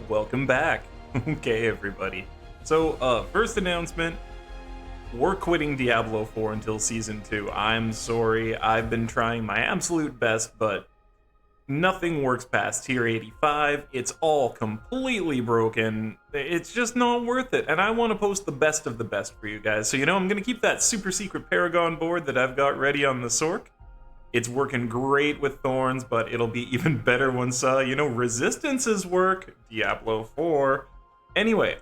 welcome back. Okay, everybody. So, first announcement, we're quitting Diablo 4 until Season 2. I'm sorry, I've been trying my absolute best, but nothing works past Tier 85. It's all completely broken. It's just not worth it, and I want to post the best of the best for you guys. So, I'm going to keep that super secret Paragon board that I've got ready on the Sork. It's working great with Thorns, but it'll be even better once, Resistances work. Diablo 4. Anyway,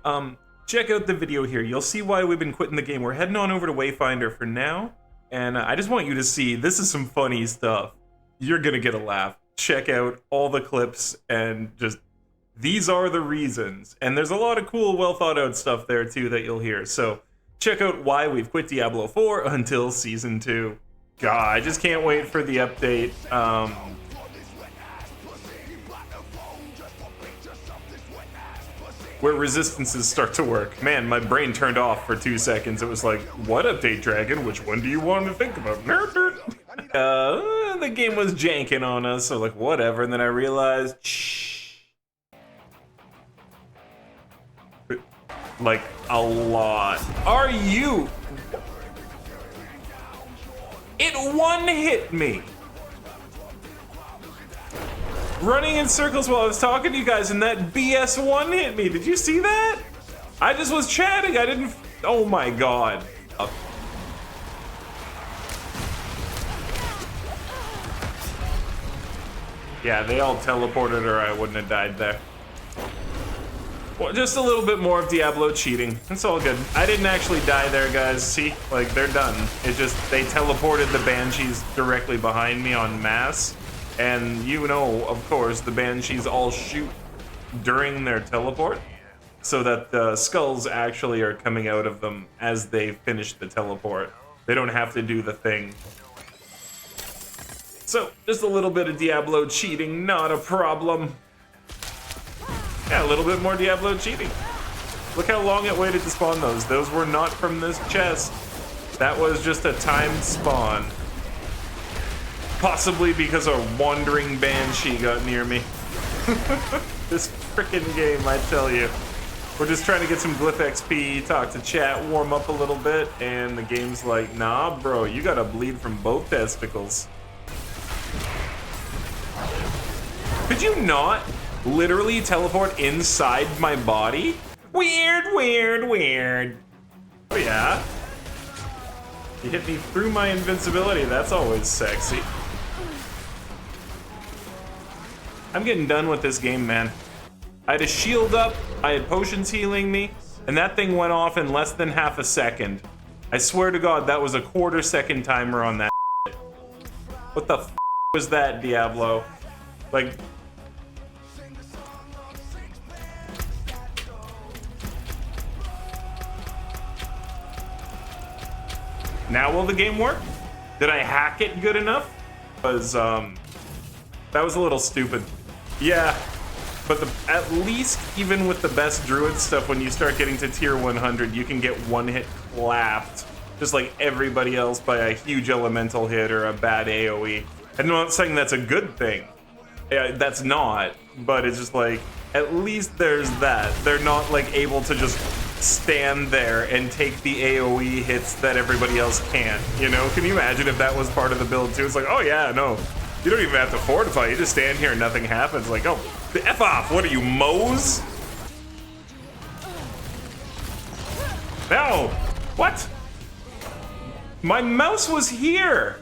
check out the video here. You'll see why we've been quitting the game. We're heading on over to Wayfinder for now, and I just want you to see, this is some funny stuff. You're gonna get a laugh. Check out all the clips, and just, these are the reasons. And there's a lot of cool, well thought out stuff there too that you'll hear. So, check out why we've quit Diablo 4 until Season 2. God, I just can't wait for the update. Where resistances start to work. Man, my brain turned off for 2 seconds. It was like, what update, Dragon? Which one do you want to think about? The game was janking on us, so like, whatever. And then I realized, shh. Like, a lot. Are you? It one-hit me. Running in circles while I was talking to you guys, and that BS one-hit me. Did you see that? I just was chatting. I didn't. Oh my god. Yeah, they all teleported, or I wouldn't have died there. Well, just a little bit more of Diablo cheating. It's all good. I didn't actually die there, guys. See? Like, they're done. It just, they teleported the Banshees directly behind me en masse. And of course, the Banshees all shoot during their teleport, so that the skulls actually are coming out of them as they finish the teleport. They don't have to do the thing. So, just a little bit of Diablo cheating, not a problem. Yeah, a little bit more Diablo cheating. Look how long it waited to spawn those. Those were not from this chest. That was just a timed spawn. Possibly because a wandering Banshee got near me. This frickin' game, I tell you. We're just trying to get some Glyph XP, talk to chat, warm up a little bit, and the game's like, nah, bro, you gotta bleed from both testicles. Could you not literally teleport inside my body? Weird, weird, weird. Oh yeah. You hit me through my invincibility, that's always sexy. I'm getting done with this game, man. I had a shield up, I had potions healing me, and that thing went off in less than half a second. I swear to God, that was a quarter-second timer on that shit. What the f was that, Diablo? Like... Now will the game work? Did I hack it good enough? Because, that was a little stupid. Yeah, but at least even with the best druid stuff, when you start getting to tier 100, you can get one hit clapped, just like everybody else, by a huge elemental hit or a bad AoE. I'm not saying that's a good thing. That's not, but it's just like, at least there's that. They're not like able to just stand there and take the AoE hits that everybody else can't, Can you imagine if that was part of the build too? It's like, oh yeah, no. You don't even have to fortify, you just stand here and nothing happens. Like, oh, F off, what are you, Moes? No, what? My mouse was here.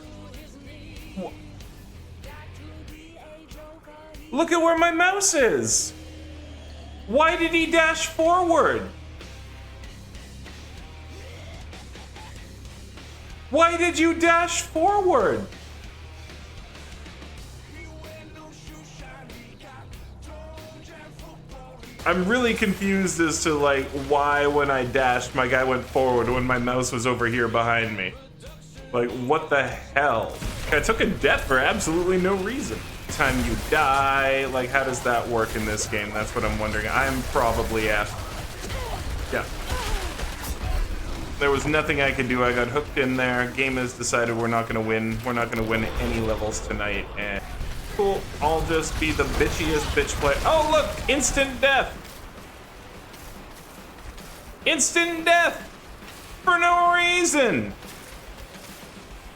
Look at where my mouse is. Why did he dash forward? Why did you dash forward? I'm really confused as to like why when I dashed my guy went forward when my mouse was over here behind me. Like, what the hell? I took a death for absolutely no reason. Time you die, like how does that work in this game? That's what I'm wondering. I'm probably at... Yeah. There was nothing I could do. I got hooked in there. Game has decided we're not gonna win. We're not gonna win any levels tonight, and cool. I'll just be the bitchiest bitch player. Oh look, instant death. Instant death for no reason.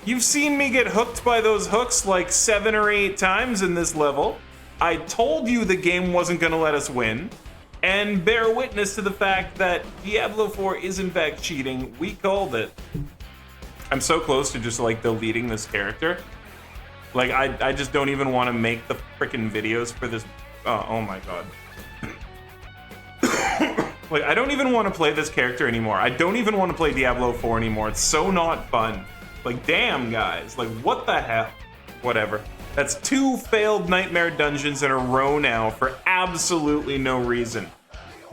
You've seen me get hooked by those hooks like 7 or 8 times in this level. I told you the game wasn't gonna let us win, and bear witness to the fact that Diablo 4 is in fact cheating. We called it. I'm so close to just like deleting this character. Like I just don't even want to make the freaking videos for this. Oh my god. Like I don't even want to play this character anymore. I don't even want to play Diablo 4 anymore. It's so not fun. Like damn guys, like what the hell? Whatever. That's 2 failed nightmare dungeons in a row now for absolutely no reason.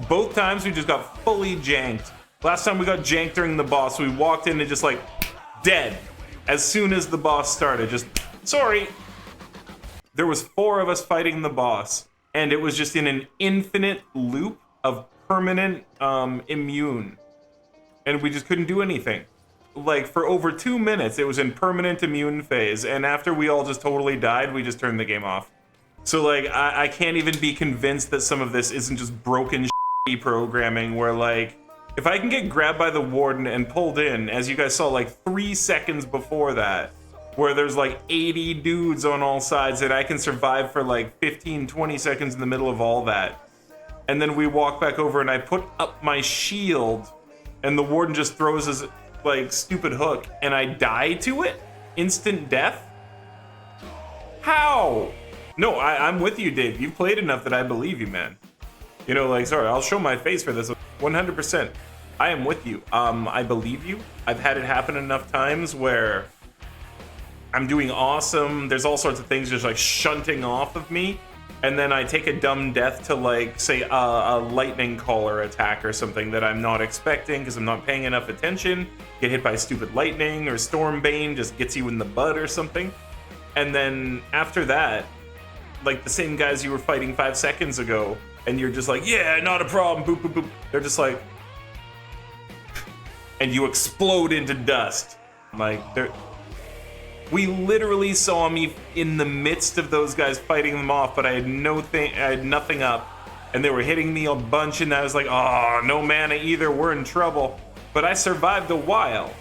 Both times we just got fully janked. Last time we got janked during the boss, we walked in and just like dead as soon as the boss started. Just sorry. There was 4 of us fighting the boss, and it was just in an infinite loop of permanent immune, and we just couldn't do anything. Like for over 2 minutes, it was in permanent immune phase, and after we all just totally died, we just turned the game off. So like, I can't even be convinced that some of this isn't just broken shitty programming where like, if I can get grabbed by the warden and pulled in, as you guys saw like 3 seconds before that, where there's like 80 dudes on all sides and I can survive for like 15, 20 seconds in the middle of all that. And then we walk back over and I put up my shield and the warden just throws his like stupid hook and I die to it? Instant death? How? No, I'm with you, Dave. You've played enough that I believe you, man. You know, like, sorry, I'll show my face for this 100%. I am with you. I believe you. I've had it happen enough times where I'm doing awesome. There's all sorts of things just like shunting off of me. And then I take a dumb death to like, say, a lightning caller attack or something that I'm not expecting because I'm not paying enough attention. Get hit by stupid lightning or Stormbane just gets you in the butt or something. And then after that, like the same guys you were fighting 5 seconds ago, and you're just like, yeah, not a problem, boop, boop, boop. They're just like, and you explode into dust. Like, we literally saw me in the midst of those guys fighting them off, but I had nothing up, and they were hitting me a bunch, and I was like, oh, no mana either, we're in trouble. But I survived a while,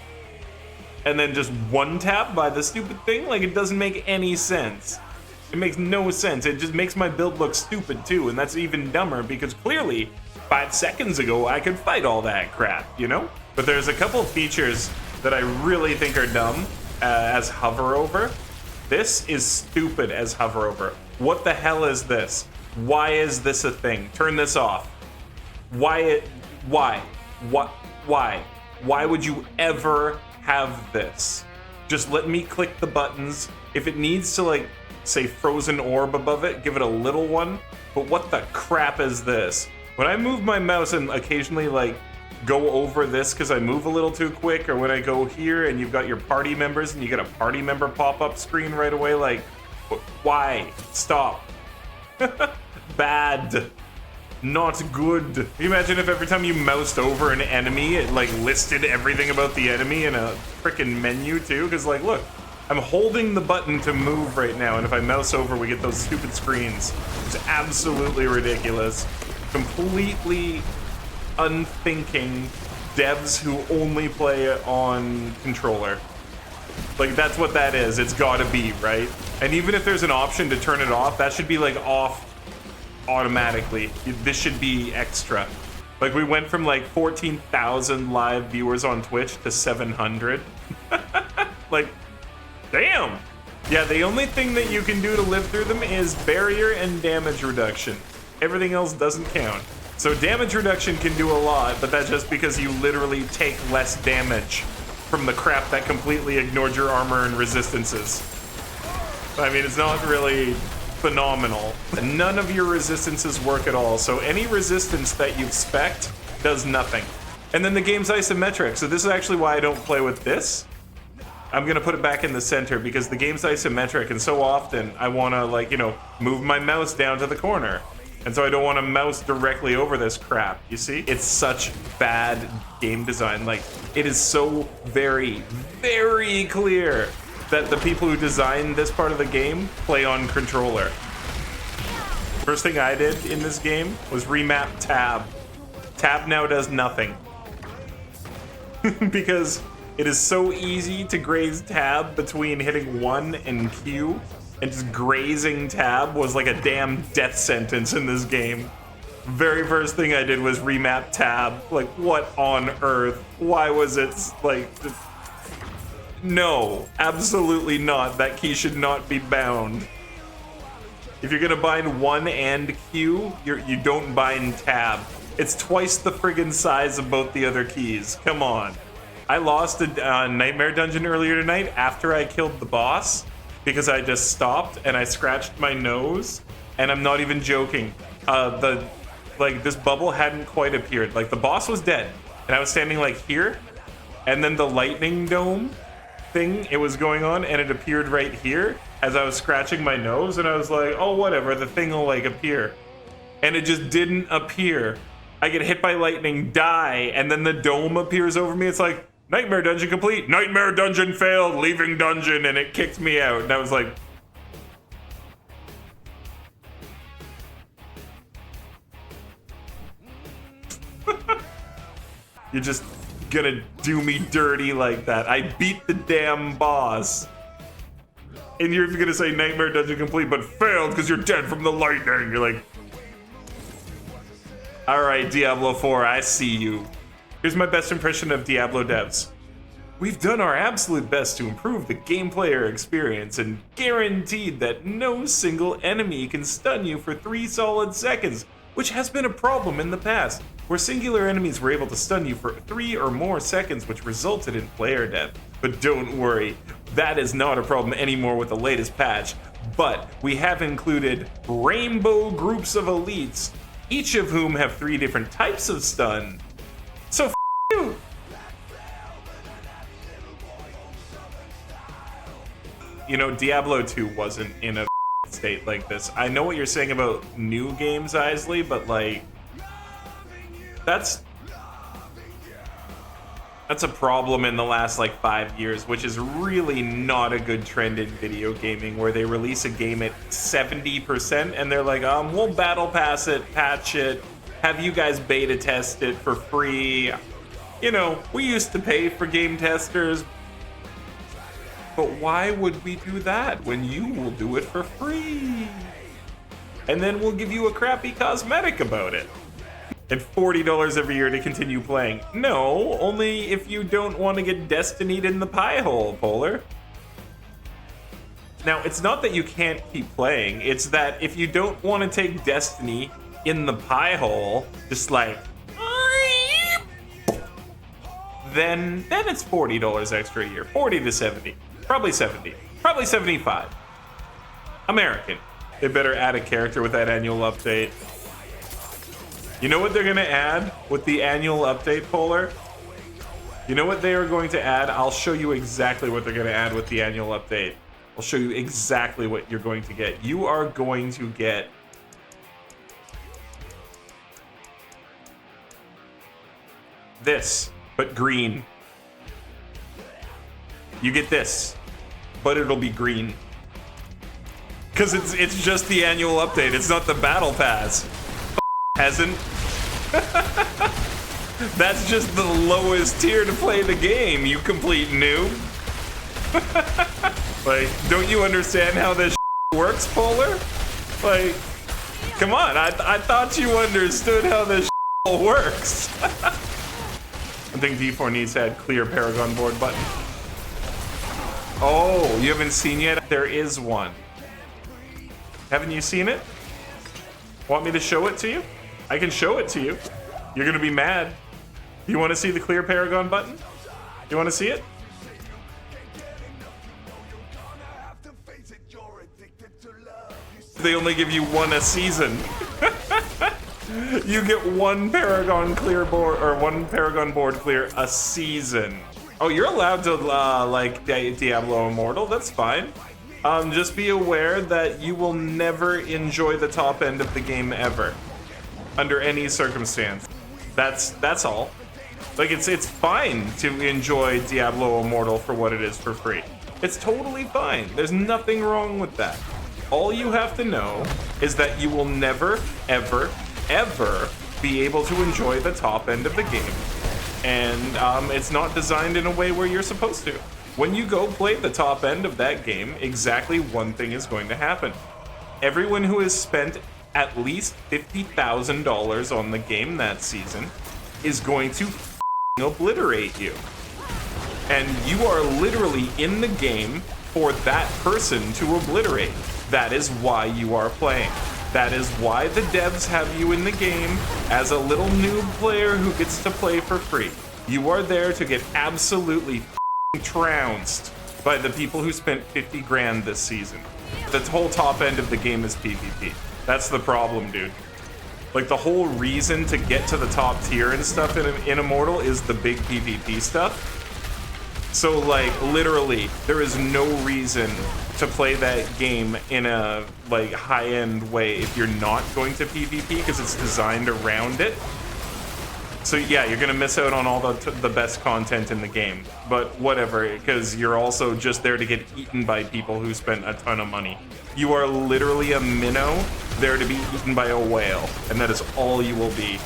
and then just one tap by the stupid thing? Like, it doesn't make any sense. It makes no sense. It just makes my build look stupid too, and that's even dumber because clearly 5 seconds ago I could fight all that crap, you know? But there's a couple of features that I really think are dumb as hover over. This is stupid as hover over. What the hell is this? Why is this a thing? Turn this off. Why? Why would you ever have this? Just let me click the buttons. If it needs to like say frozen orb above it, give it a little one. But what the crap is this? When I move my mouse and occasionally like go over this because I move a little too quick, or when I go here and you've got your party members and you get a party member pop-up screen right away, like, why? Stop. Bad. Not good. Can you imagine if every time you moused over an enemy, it like listed everything about the enemy in a freaking menu too? Because like, look, I'm holding the button to move right now, and if I mouse over, we get those stupid screens. It's absolutely ridiculous. Completely unthinking devs who only play on controller. Like, that's what that is. It's gotta be, right? And even if there's an option to turn it off, that should be like off automatically. This should be extra. Like, we went from like 14,000 live viewers on Twitch to 700. Like, damn. Yeah, the only thing that you can do to live through them is barrier and damage reduction. Everything else doesn't count. So damage reduction can do a lot, but that's just because you literally take less damage from the crap that completely ignored your armor and resistances. I mean, it's not really phenomenal. None of your resistances work at all, so any resistance that you expect does nothing. And then the game's isometric, so this is actually why I don't play with this. I'm gonna put it back in the center because the game's isometric, and so often I wanna, like, you know, move my mouse down to the corner. And so I don't want to mouse directly over this crap, you see? It's such bad game design. Like, it is so very, very clear that the people who designed this part of the game play on controller. First thing I did in this game was remap tab. Tab now does nothing. because it is so easy to graze tab between hitting 1 and Q, and just grazing tab was like a damn death sentence in this game. Very first thing I did was remap tab. Like, what on earth? Why was it like... No, absolutely not. That key should not be bound. If you're gonna bind 1 and Q, you don't bind tab. It's twice the friggin' size of both the other keys. Come on. I lost a nightmare dungeon earlier tonight after I killed the boss because I just stopped and I scratched my nose, and I'm not even joking. This bubble hadn't quite appeared. Like, the boss was dead, and I was standing like here, and then the lightning dome thing, it was going on, and it appeared right here as I was scratching my nose, and I was like, oh, whatever, the thing will like appear. And it just didn't appear. I get hit by lightning, die, and then the dome appears over me. It's like, nightmare dungeon complete, nightmare dungeon failed, leaving dungeon, and it kicked me out. And I was like, you're just gonna do me dirty like that. I beat the damn boss. And you're gonna say nightmare dungeon complete, but failed because you're dead from the lightning. You're like, all right, Diablo 4, I see you. Here's my best impression of Diablo devs. We've done our absolute best to improve the game player experience and guaranteed that no single enemy can stun you for 3 solid seconds, which has been a problem in the past, where singular enemies were able to stun you for 3 or more seconds, which resulted in player death. But don't worry, that is not a problem anymore with the latest patch. But we have included rainbow groups of elites, each of whom have 3 different types of stun. So you! You know, Diablo 2 wasn't in a state like this. I know what you're saying about new games, Isley, but like, that's a problem in the last like 5 years, which is really not a good trend in video gaming, where they release a game at 70% and they're like, we'll battle pass it, patch it, have you guys beta test it for free. You know, we used to pay for game testers, but why would we do that when you will do it for free? And then we'll give you a crappy cosmetic about it. And $40 every year to continue playing. No, only if you don't want to get Destinied in the pie hole, Polar. Now, it's not that you can't keep playing, it's that if you don't want to take Destiny in the pie hole, just like, then it's $40 extra a year. 40 to 70. Probably 70. Probably 75. American. They better add a character with that annual update. You know what they're gonna add with the annual update, Polar? You know what they are going to add? I'll show you exactly what they're gonna add with the annual update. I'll show you exactly what you're going to get. You are going to get this, but green. You get this, but it'll be green. Because it's just the annual update, it's not the battle pass. Hasn't. That's just the lowest tier to play the game, you complete noob. Like, don't you understand how this works, Polar? Like, come on, I thought you understood how this works. I think D4 needs to add clear Paragon board button. Oh, you haven't seen yet? There is one. Haven't you seen it? Want me to show it to you? I can show it to you. You're gonna be mad. You want to see the clear Paragon button? You want to see it? They only give you one a season. You get one Paragon clear board, or one Paragon board clear a season. Oh, you're allowed to like Diablo Immortal. That's fine. Just be aware that you will never enjoy the top end of the game ever, under any circumstance. That's all. Like, it's fine to enjoy Diablo Immortal for what it is for free. It's totally fine. There's nothing wrong with that. All you have to know is that you will never, ever, ever be able to enjoy the top end of the game. and it's not designed in a way where you're supposed to. When you go play the top end of that game, exactly one thing is going to happen. Everyone who has spent at least $50,000 on the game that season is going to obliterate you. And you are literally in the game for that person to obliterate. That is why you are playing. That is why the devs have you in the game as a little noob player who gets to play for free. You are there to get absolutely trounced by the people who spent 50 grand this season. The whole top end of the game is PvP. That's the problem, dude. Like, the whole reason to get to the top tier and stuff in Immortal is the big PvP stuff. So, like, literally, there is no reason to play that game in a, like, high-end way if you're not going to PvP, because it's designed around it. So yeah, you're gonna miss out on all the best content in the game, but whatever, because you're also just there to get eaten by people who spent a ton of money. You are literally a minnow there to be eaten by a whale, and that is all you will be.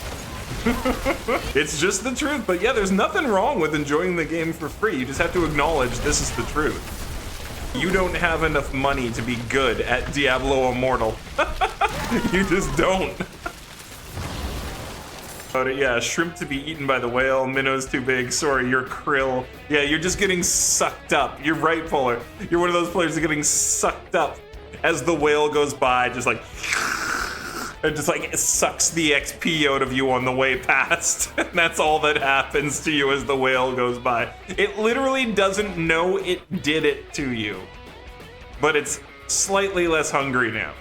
It's just the truth, but yeah, there's nothing wrong with enjoying the game for free. You just have to acknowledge this is the truth. You don't have enough money to be good at Diablo Immortal. You just don't. But yeah, shrimp to be eaten by the whale, minnow's too big, sorry, you're krill. Yeah, you're just getting sucked up. You're right, Polar. You're one of those players getting sucked up as the whale goes by, just like, and just like it sucks the XP out of you on the way past. And that's all that happens to you as the whale goes by. It literally doesn't know it did it to you, but it's slightly less hungry now.